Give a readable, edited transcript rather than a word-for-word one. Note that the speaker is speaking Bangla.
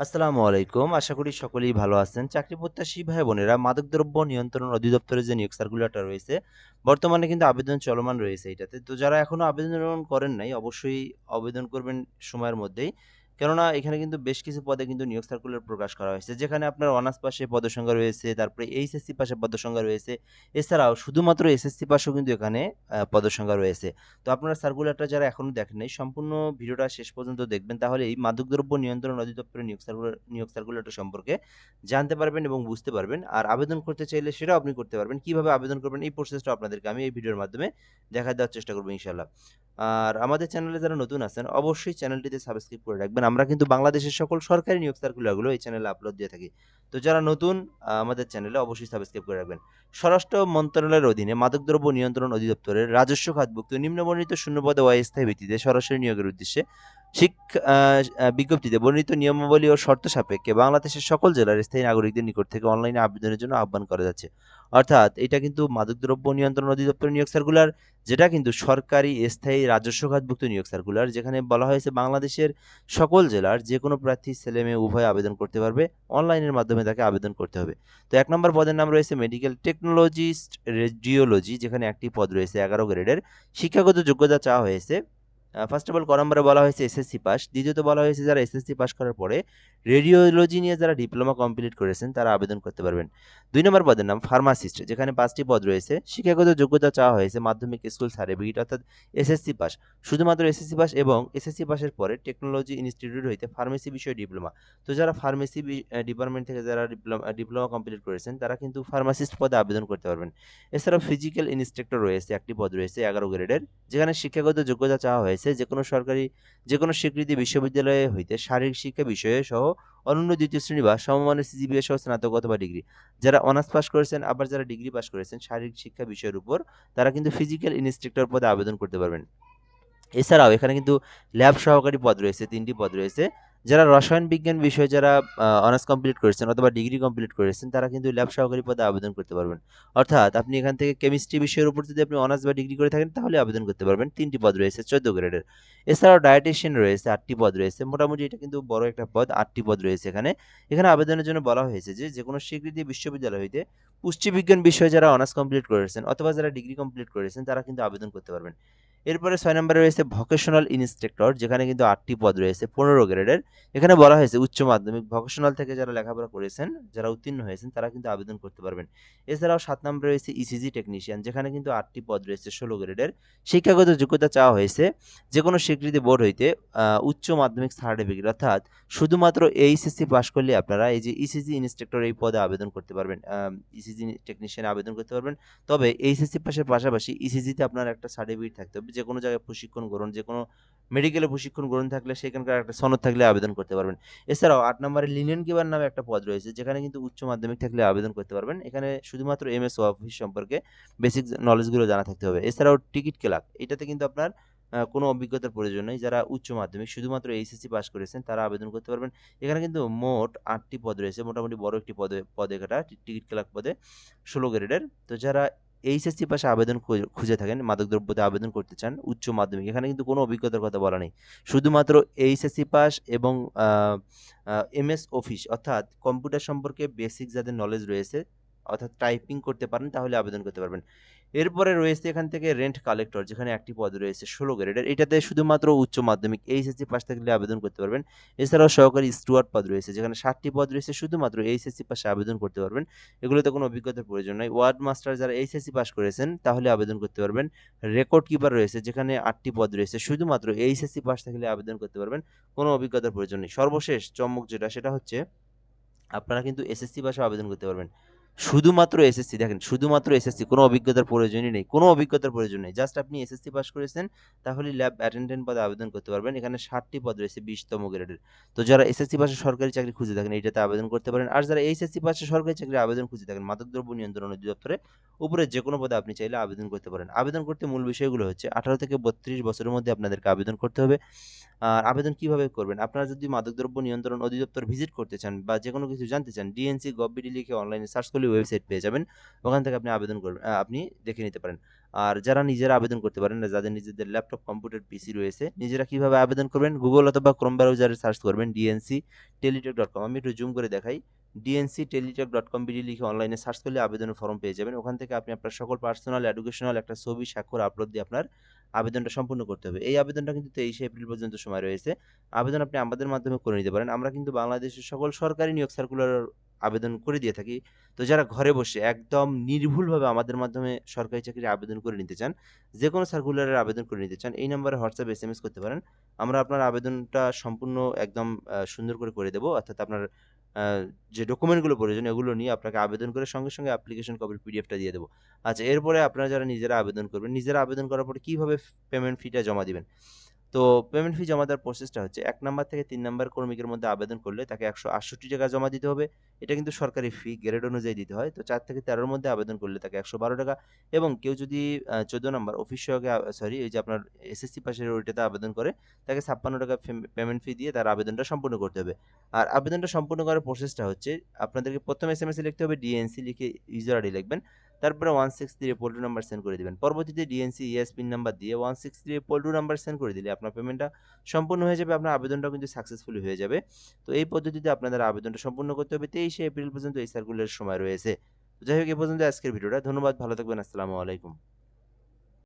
আসসালামু আলাইকুম। আশা করি সকলেই ভালো আছেন। চাকরি প্রত্যাশী ভাই বোনেরা মাদকদ্রব্য নিয়ন্ত্রণ অধিদপ্তরের যে নিয়োগ সার্কুলারটা রয়েছে, বর্তমানে কিন্তু আবেদন চলমান রয়েছে এইটাতে। তো যারা এখনো আবেদন করেন নাই অবশ্যই আবেদন করবেন সময়ের মধ্যেই। কেননা এখানে কিন্তু বেশ কিছু পদে কিন্তু নিয়োগ সার্কুলার প্রকাশ করা হয়েছে। যেখানে আপনার অনার্স পাশে পদের রয়েছে, তারপরে এইচএসসি পাশে পদের রয়েছে। এছাড়াও শুধুমাত্র এসএসসি পাশেও কিন্তু এখানে পদের রয়েছে। তো আপনারা সার্কুলারটা যারা এখনো দেখেন নাই সম্পূর্ণ ভিডিওটা শেষ পর্যন্ত দেখবেন তাহলেই মাদকদ্রব্য নিয়ন্ত্রণ অধিদপ্তরের নিয়োগ সার্কুলারটা সম্পর্কে জানতে পারবেন এবং বুঝতে পারবেন। আর আবেদন করতে চাইলে সেটাও আপনি করতে পারবেন। কিভাবে আবেদন করবেন এই প্রসেসটা আপনাদেরকে আমি এই ভিডিওর মাধ্যমে দেখায় দেওয়ার চেষ্টা করব ইনশাআল্লাহ। আর আমাদের চ্যানেলে যারা নতুন আছেন অবশ্যই চ্যানেলটিতে সাবস্ক্রাইব করে রাখবেন। আমরা কিন্তু বাংলাদেশের সকল সরকারি নিয়োগ সার্কুলারগুলো এই চ্যানেলে আপলোড দিয়ে থাকি। তো যারা নতুন আমাদের চ্যানেলে অবশ্যই সাবস্ক্রাইব করে রাখবেন। স্বরাষ্ট্র মন্ত্রণালয়ের অধীনে মাদকদ্রব্য নিয়ন্ত্রণ অধিদপ্তরের রাজস্ব খাতভুক্ত নিম্নবর্ণিত শূন্যপদে অস্থায়ী ভিত্তিতে সরাসরি নিয়োগের উদ্দেশ্যে বিজ্ঞপ্তিতে বর্ণিত নিয়মাবলী ও শর্ত সাপেক্ষে বাংলাদেশের সকল জেলার স্থায়ী নাগরিকদের নিকট থেকে অনলাইনে আবেদনের জন্য আহ্বান করা যাচ্ছে। অর্থাৎ এটা কিন্তু মাদকদ্রব্য নিয়ন্ত্রণ অধিদপ্তরের নিয়োগ সার্কুলার, যেটা কিন্তু সরকারি স্থায়ী রাজস্ব খাতভুক্ত নিয়োগ সার্কুলার, যেখানে বলা হয়েছে বাংলাদেশের সকল জেলার যে কোনো প্রার্থী ছেলে মেয়ে উভয় আবেদন করতে পারবে। অনলাইনের মাধ্যমে তাকে আবেদন করতে হবে। তো ১ নম্বর পদের নাম রয়েছে মেডিকেল টেকনোলজিস্ট রেডিওলজি, যেখানে একটি পদ রয়েছে ১১ গ্রেডের। শিক্ষাগত যোগ্যতা চাওয়া হয়েছে। ফার্স্ট অফ অল ক নম্বরে বলা হয়েছে এসএসসি পাস। দ্বিতীয়ত বলা হয়েছে যারা এসএসসি পাস করার পরে রেডিওলজি নিয়ে যারা ডিপ্লোমা কমপ্লিট করেছেন তারা আবেদন করতে পারবেন। ২ নম্বর পদের নাম ফার্মাসিস্ট, যেখানে ৫টি পদ রয়েছে। শিক্ষাগত যোগ্যতা চাওয়া হয়েছে মাধ্যমিক স্কুল সার্টিফিকেট অর্থাৎ এসএসসি পাস। শুধুমাত্র এসএসসি পাস এবং এসএসসি পাসের পরে টেকনোলজি ইনস্টিটিউট হইতে ফার্মেসি বিষয়ে ডিপ্লোমা। তো যারা ফার্মেসি ডিপার্টমেন্ট থেকে যারা ডিপ্লোমা কমপ্লিট করেছেন তারা কিন্তু ফার্মাসিস্ট পদে আবেদন করতে পারবেন। এছাড়াও ফিজিক্যাল ইন্সট্রাক্টর রয়েছে, একটি পদ রয়েছে ১১ গ্রেডের, যেখানে শিক্ষাগত যোগ্যতা চাওয়া হয়েছে যেকোনো স্বীকৃতি বিশ্ববিদ্যালয় হইতে শারীরিক শিক্ষা বিষয়ে সহ অনন্য দ্বিতীয় শ্রেণী বা সমমানের সিজিপিএ সহ স্নাতক অথবা ডিগ্রি। যারা অনার্স পাস করেছেন আবার যারা ডিগ্রি পাস করেছেন শারীরিক শিক্ষা বিষয়ের উপর, তারা কিন্তু ফিজিক্যাল ইন্সট্রাক্টর পদে আবেদন করতে পারবেন। এছাড়াও এখানে কিন্তু ল্যাব সহকারী পদ রয়েছে, ৩ টি পদ রয়েছে। যারা রসায়ন বিজ্ঞান বিষয়ে যারা অনার্স কমপ্লিট করেছেন অথবা ডিগ্রি কমপ্লিট করেছেন তারা কিন্তু ল্যাব সহকারী পদে আবেদন করতে পারবেন। অর্থাৎ আপনি এখান থেকে কেমিস্ট্রি বিষয়ের উপর যদি আপনি অনার্স বা ডিগ্রি করে থাকেন তাহলে আবেদন করতে পারবেন। ৩ টি পদ রয়েছে ১৪ গ্রেডের। এছাড়াও ডায়েটিশিয়ান রয়েছে ৮ টি পদ রয়েছে। মোটামুটি এটা কিন্তু বড় একটা পদ, ৮ টি পদ রয়েছে এখানে। এখানে আবেদনের জন্য বলা হয়েছে যে, যেকোনো স্বীকৃতি বিশ্ববিদ্যালয় হইতে পুষ্টিবিজ্ঞান বিষয়ে যারা অনার্স কমপ্লিট করেছেন অথবা যারা ডিগ্রি কমপ্লিট করেছেন তারা কিন্তু আবেদন করতে পারবেন। এরপরে ৬ নম্বরে রয়েছে ভোকেশনাল ইন্সট্রাক্টর, যেখানে কিন্তু ৮ টি পদ রয়েছে ১৫ গ্রেডের। এখানে বলা হয়েছে উচ্চ মাধ্যমিক ভোকেশনাল থেকে যারা লেখাপড়া করেছেন, যারা উত্তীর্ণ হয়েছেন তারা কিন্তু আবেদন করতে পারবেন। এছাড়াও ৭ নম্বরে রয়েছে ইসিজি টেকনিশিয়ান, যেখানে কিন্তু ৮ টি পদ রয়েছে ১৬ গ্রেডের। শিক্ষাগত যোগ্যতা চাওয়া হয়েছে যেকোনো স্বীকৃতি বোর্ড হইতে উচ্চ মাধ্যমিক সার্টিফিকেট অর্থাৎ শুধুমাত্র এইচএসসি পাস করলে আপনারা এই যে ইসিজি ইন্সট্রাক্টর এই পদে আবেদন করতে পারবেন। ইসিজি টেকনিশিয়ান আবেদন করতে পারবেন। তবে এইচএসসি পাসের পাশাপাশি ইসিজিতে আপনার একটা সার্টিফিকেট থাকতে হবে। যেকোনো জায়গায় প্রশিক্ষণ গ্রহণ, যেকোনো মেডিকেলে প্রশিক্ষণ গ্রহণ থাকলে সেখানকার একটা সনদ থাকলে আবেদন করতে পারবেন। এছাড়াও ৮ নম্বরে লিনেন কিপার নামে একটা পদ রয়েছে, যেখানে কিন্তু উচ্চ মাধ্যমিক থাকলে আবেদন করতে পারবেন। এখানে শুধুমাত্র এমএস অফিস সম্পর্কে বেসিক নলেজগুলো জানা থাকতে হবে। এছাড়াও টিকিট ক্লার্ক, এটাতে কিন্তু আপনার কোনো অভিজ্ঞতার প্রয়োজন নেই। যারা উচ্চ মাধ্যমিক শুধুমাত্র এইচএসসি পাস করেছেন তারা আবেদন করতে পারবেন। এখানে কিন্তু মোট ৮ টি পদ রয়েছে। মোটামুটি বড় একটি পদ এটা টিকিট ক্লার্ক পদে ১৬ গ্রেডের। তো যারা এইচএসসি পাশে আবেদন খুঁজে থাকেন, মাদকদ্রব্যতে আবেদন করতে চান উচ্চ মাধ্যমিক, এখানে কিন্তু কোনো অভিজ্ঞতার কথা বলা নেই। শুধুমাত্র এইচএসসি পাস এবং আ আ এমএস অফিস অর্থাৎ কম্পিউটার সম্পর্কে বেসিক যাদের নলেজ রয়েছে, অর্থাৎ টাইপিং করতে পারেন তাহলে আবেদন করতে পারবেন। এরপরে রয়েছে এখান থেকে রেন্ট কালেক্টর, যেখানে একটি পদ রয়েছে ১৬ গ্রেডের। এটাতে শুধুমাত্র উচ্চ মাধ্যমিক এইচএসসি পাস থাকলে আবেদন করতে পারবেন। এছাড়াও সহকারী স্টুয়ার্ড পদ রয়েছে, যেখানে ৭ টি পদ রয়েছে শুধুমাত্র এইচএসসি পাশে আবেদন করতে পারবেন। এগুলোতে কোনো অভিজ্ঞতার প্রয়োজন নাই। ওয়ার্ড মাস্টার যারা এইচএসসি পাস করেছেন তাহলে আবেদন করতে পারবেন। রেকর্ড কিপার রয়েছে, যেখানে ৮ টি পদ রয়েছে শুধুমাত্র এইচএসসি পাস থাকলে আবেদন করতে পারবেন। কোনো অভিজ্ঞতার প্রয়োজন নেই। সর্বশেষ চমক যেটা সেটা হচ্ছে আপনারা কিন্তু এসএসসি পাশেও আবেদন করতে পারবেন। শুধুমাত্র এসএসসি, দেখেন শুধুমাত্র এসএসসি, কোনো অভিজ্ঞতার প্রয়োজনই নেই। কোনো অভিজ্ঞতার প্রয়োজন নেই। জাস্ট আপনি এসএসসি পাস করেছেন তাহলেই ল্যাব অ্যাটেন্ডেন্ট পদে আবেদন করতে পারবেন। এখানে ৬০ টি পদ রয়েছে ২০তম গ্রেডের। তো যারা এসএসসি পাশে সরকারি চাকরি খুঁজে থাকেন এইটাতে আবেদন করতে পারেন। আর যারা এইচএসসি পাশে সরকারি চাকরির আবেদন খুঁজে থাকেন মাদকদ্রব্য নিয়ন্ত্রণ অধিদপ্তরে উপরে যেকোনো পদে আপনি চাইলে আবেদন করতে পারেন। আবেদন করতে মূল বিষয়গুলো হচ্ছে ১৮ থেকে ৩২ বছরের মধ্যে আপনাদেরকে আবেদন করতে হবে। আর আবেদন কিভাবে করবেন? আপনারা যদি মাদকদ্রব্য নিয়ন্ত্রণ অধিদপ্তর ভিজিট করতে চান বা যেকোনো কিছু জানতে চান, ডিএনসি গভ.বিডি লিখে অনলাইনে সার্চ করলে সাকসেসফুলি ওয়েবসাইট পেয়ে যাবেন। ওখান থেকে আপনি আবেদন করবেন, আপনি দেখে নিতে পারেন। আর যারা নিজেরা আবেদন করতে পারেন না, যাদের নিজেদের ল্যাপটপ, কম্পিউটার, পিসি রয়েছে, নিজেরা কিভাবে আবেদন করবেন? গুগল অথবা ক্রোম ব্রাউজারে সার্চ করবেন dncteletalk.com। আমি একটু জুম করে দেখাই। dncteletalk.com.bd লিখে অনলাইনে সার্চ করলে আবেদনের ফর্ম পেয়ে যাবেন। ওখান থেকে আপনি আপনার সকল পার্সোনাল, এডুকেশনাল একটা ছবি, স্বাক্ষর আপলোড দিয়ে আপনার আবেদনটা সম্পূর্ণ করতে হবে। এই আবেদনটা কিন্তু 23শে এপ্রিল পর্যন্ত সময় রয়েছে। আবেদন আপনি আমাদের মাধ্যমে করে নিতে পারেন। আমরা কিন্তু বাংলাদেশের সকল সরকারি নিয়োগ সার্কুলার আবেদন করে দিয়ে থাকি। তো যারা ঘরে বসে একদম নির্ভুলভাবে আমাদের মাধ্যমে সরকারি চাকরির আবেদন করে নিতে চান, যেকোনো সার্কুলারের আবেদন করে নিতে চান, এই নম্বরে হোয়াটসঅ্যাপে এসএমএস করতে পারেন। আমরা আপনার আবেদনটা সম্পূর্ণ একদম সুন্দর করে দেব। অর্থাৎ আপনার আ যে ডকুমেন্টগুলো প্রয়োজন এগুলো নিয়ে আপনাকে আবেদন করে সঙ্গে অ্যাপ্লিকেশন কপির পিডিএফটা দিয়ে দেব। আচ্ছা, এরপরে আপনারা যারা নিজেরা আবেদন করবেন, নিজেরা আবেদন করার পরে কিভাবে পেমেন্ট ফিটা জমা দিবেন? তো পেমেন্ট ফি জমা দেওয়ার প্রসেসটা হচ্ছে ১ নাম্বার থেকে ৩ নাম্বার ক্রমিকের মধ্যে আবেদন করলে তাকে ৳১৬৮ জমা দিতে হবে। এটা কিন্তু সরকারি ফি, গ্রেড অনুযায়ী দিতে হয়। তো ৪ থেকে ১৩ র মধ্যে আবেদন করলে তাকে ৳১১২ এবং কেউ যদি ১৪ নাম্বার অফিস সহকারে সরি ওই যে আপনার এসএসসি পাশের ওইটাতে আবেদন করে, তাকে ৳৫৬ পেমেন্ট ফি দিয়ে তার আবেদনটা সম্পূর্ণ করতে হবে। আর আবেদনটা সম্পূর্ণ করার প্রসেসটা হচ্ছে আপনাদেরকে ১ম এসএমএস এ লিখতে হবে ডিএনসি লিখে ইউজার আইডি লিখবেন। তারপরে 163 পোল্ট্রি নাম্বার সেন্ড করে দিবেন। পরবর্তীতে ডিএনসি ইয়েস পিন নাম্বার দিয়ে 163 পোল্ট্রি নাম্বার সেন্ড করে দিলে আপনার পেমেন্টটা সম্পূর্ণ হয়ে যাবে। আপনার আবেদনটাও কিন্তু সাকসেসফুলি হয়ে যাবে। তো এই পদ্ধতিতে আপনাদের আবেদনটা সম্পূর্ণ করতে হবে। 23শে এপ্রিল পর্যন্ত এই সার্কুলারের সময় রয়েছে। তো যাই হোক, এ পর্যন্ত আজকের ভিডিওটা। ধন্যবাদ, ভালো থাকবেন। আসসালামু আলাইকুম।